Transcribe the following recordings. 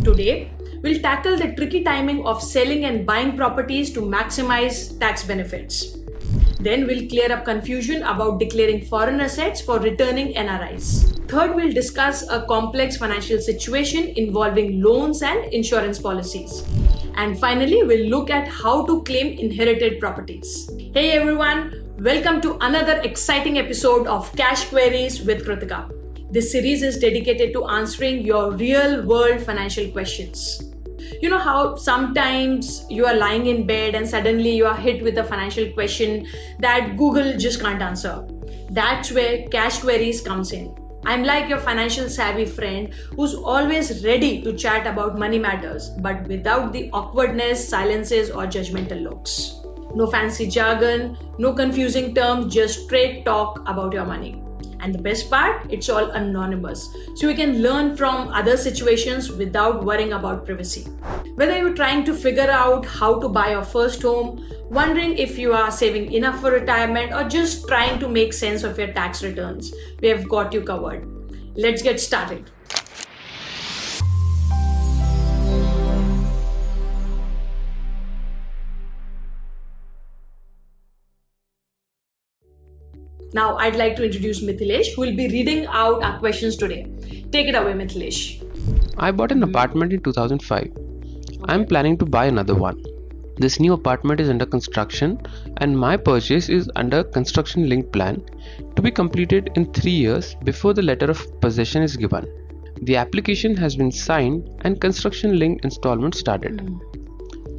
Today, we'll tackle the tricky timing of selling and buying properties to maximize tax benefits. Then we'll clear up confusion about declaring foreign assets for returning NRIs. Third, we'll discuss a complex financial situation involving loans and insurance policies. And finally, we'll look at how to claim inherited properties. Hey everyone, welcome to another exciting episode of Cash Queries with Kritika. This series is dedicated to answering your real-world financial questions. You know how sometimes you are lying in bed and suddenly you are hit with a financial question that Google just can't answer. That's where Cash Queries comes in. I'm like your financial savvy friend who's always ready to chat about money matters, but without the awkwardness, silences, or judgmental looks. No fancy jargon, no confusing terms, just straight talk about your money. And the best part, it's all anonymous. So you can learn from other situations without worrying about privacy. Whether you're trying to figure out how to buy your first home, wondering if you are saving enough for retirement, or just trying to make sense of your tax returns, we have got you covered. Let's get started. Now, I'd like to introduce Mithilesh, who will be reading out our questions today. Take it away, Mithilesh. I bought an apartment in 2005. I'm planning to buy another one. This new apartment is under construction and my purchase is under construction linked plan to be completed in 3 years before the letter of possession is given. The application has been signed and construction linked installment started.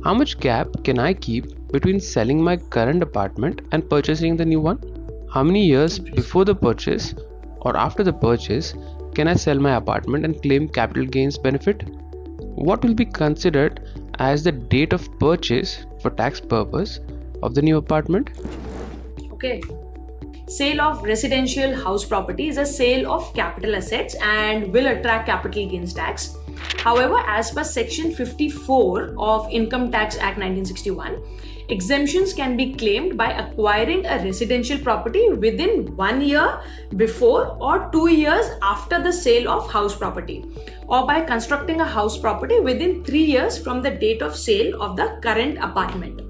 How much gap can I keep between selling my current apartment and purchasing the new one? How many years before the purchase or after the purchase can I sell my apartment and claim capital gains benefit? What will be considered as the date of purchase for tax purpose of the new apartment? Okay. Sale of residential house property is a sale of capital assets and will attract capital gains tax. However, as per Section 54 of Income Tax Act 1961, exemptions can be claimed by acquiring a residential property within 1 year before or 2 years after the sale of house property, or by constructing a house property within 3 years from the date of sale of the current apartment.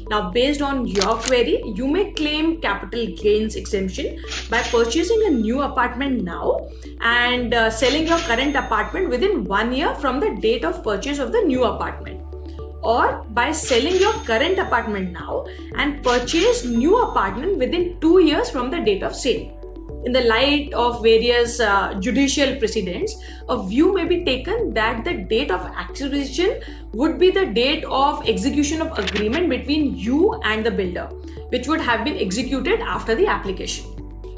Now, based on your query, you may claim capital gains exemption by purchasing a new apartment now and selling your current apartment within 1 year from the date of purchase of the new apartment, or by selling your current apartment now and purchase new apartment within 2 years from the date of sale. In the light of various judicial precedents, a view may be taken that the date of acquisition would be the date of execution of agreement between you and the builder, which would have been executed after the application.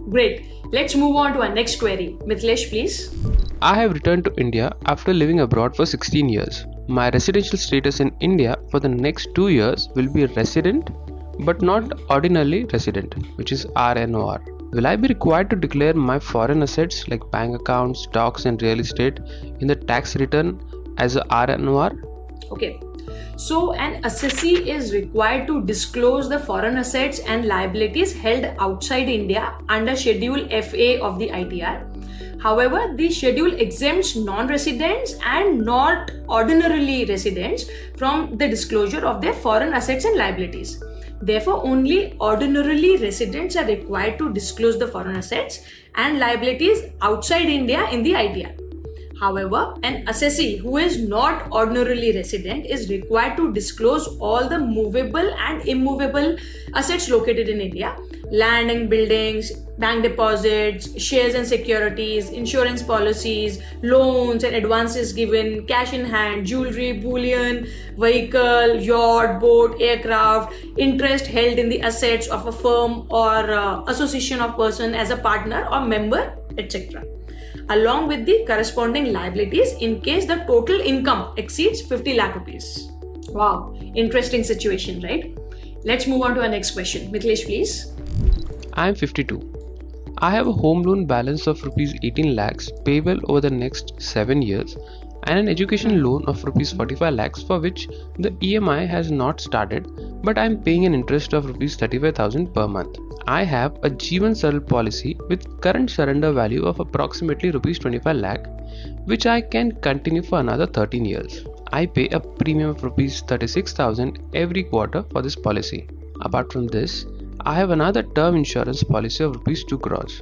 Great. Let's move on to our next query. Mithilesh, please. I have returned to India after living abroad for 16 years. My residential status in India for the next 2 years will be resident but not ordinarily resident, which is RNOR. Will I be required to declare my foreign assets like bank accounts, stocks and real estate in the tax return as a RNOR? Okay. So an assessee is required to disclose the foreign assets and liabilities held outside India under Schedule FA of the ITR. However, the schedule exempts non-residents and not ordinarily residents from the disclosure of their foreign assets and liabilities. Therefore, only ordinarily residents are required to disclose the foreign assets and liabilities outside India in the ITR. However, an assessee who is not ordinarily resident is required to disclose all the movable and immovable assets located in India: land and buildings, bank deposits, shares and securities, insurance policies, loans and advances given, cash in hand, jewelry, bullion, vehicle, yacht, boat, aircraft, interest held in the assets of a firm or association of person as a partner or member, etc., along with the corresponding liabilities in case the total income exceeds 50 lakh rupees. Wow, interesting situation, right? Let's move on to our next question. Mithilesh, please. I am 52. I have a home loan balance of rupees 18 lakhs payable over the next 7 years and an education loan of rupees 45 lakhs for which the EMI has not started, but I am paying an interest of rupees 35,000 per month. I have a Jeevan Saral policy with current surrender value of approximately rupees 25 lakh, which I can continue for another 13 years. I pay a premium of Rs 36,000 every quarter for this policy. Apart from this, I have another term insurance policy of Rs 2 crores.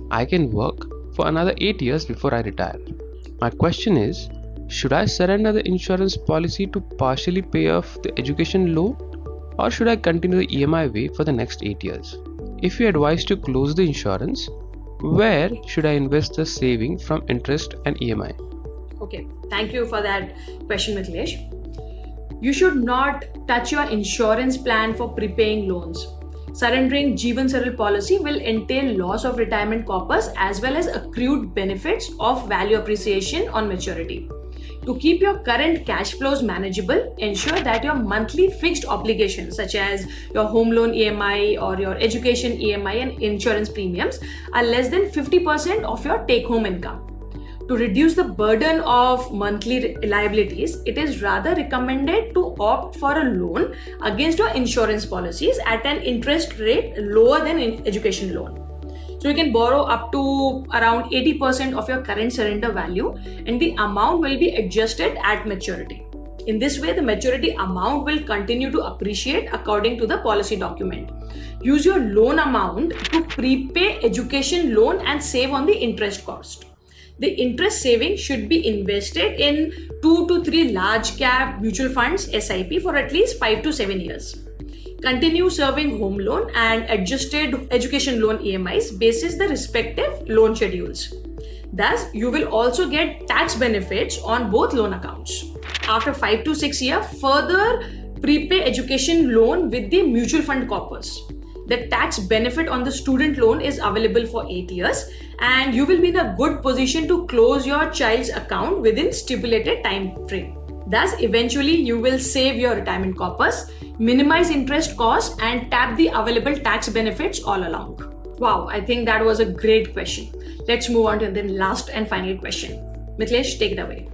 I can work for another 8 years before I retire. My question is, should I surrender the insurance policy to partially pay off the education loan, or should I continue the EMI way for the next 8 years? If you advise to close the insurance, where should I invest the saving from interest and EMI? Okay, thank you for that question, Mithilesh. You should not touch your insurance plan for prepaying loans. Surrendering Jeevan Saral policy will entail loss of retirement corpus as well as accrued benefits of value appreciation on maturity. To keep your current cash flows manageable, ensure that your monthly fixed obligations such as your home loan EMI or your education EMI and insurance premiums are less than 50% of your take-home income. To reduce the burden of monthly liabilities, it is rather recommended to opt for a loan against your insurance policies at an interest rate lower than an education loan. So you can borrow up to around 80% of your current surrender value, and the amount will be adjusted at maturity. In this way, the maturity amount will continue to appreciate according to the policy document. Use your loan amount to prepay education loan and save on the interest cost. The interest saving should be invested in 2 to 3 large cap mutual funds SIP for at least 5 to 7 years. Continue serving home loan and adjusted education loan EMIs basis the respective loan schedules. Thus, you will also get tax benefits on both loan accounts. After 5 to 6 years, further prepay education loan with the mutual fund corpus. The tax benefit on the student loan is available for 8 years, and you will be in a good position to close your child's account within stipulated time frame. Thus, eventually you will save your retirement corpus, minimize interest costs, and tap the available tax benefits all along. Wow, I think that was a great question. Let's move on to the last and final question. Mithilesh, take it away.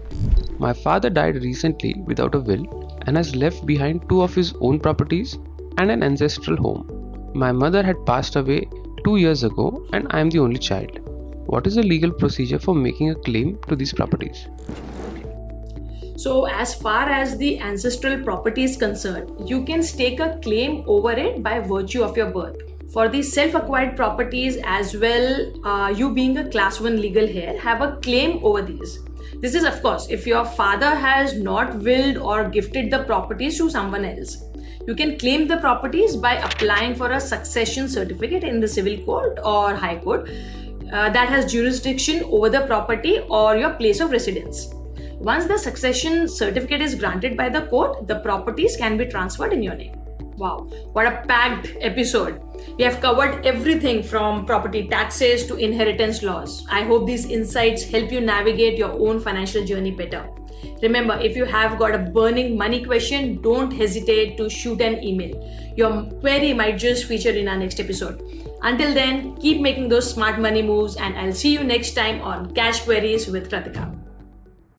My father died recently without a will and has left behind 2 of his own properties and an ancestral home. My mother had passed away 2 years ago and I am the only child. What is the legal procedure for making a claim to these properties? So as far as the ancestral property is concerned, you can stake a claim over it by virtue of your birth. For the self-acquired properties as well, you being a class 1 legal heir have a claim over these. This is of course if your father has not willed or gifted the properties to someone else. You can claim the properties by applying for a succession certificate in the civil court or high court that has jurisdiction over the property or your place of residence. Once the succession certificate is granted by the court, the properties can be transferred in your name. Wow, what a packed episode. We have covered everything from property taxes to inheritance laws. I hope these insights help you navigate your own financial journey better. Remember, if you have got a burning money question, don't hesitate to shoot an email. Your query might just feature in our next episode. Until then, keep making those smart money moves, and I'll see you next time on Cash Queries with Kratika.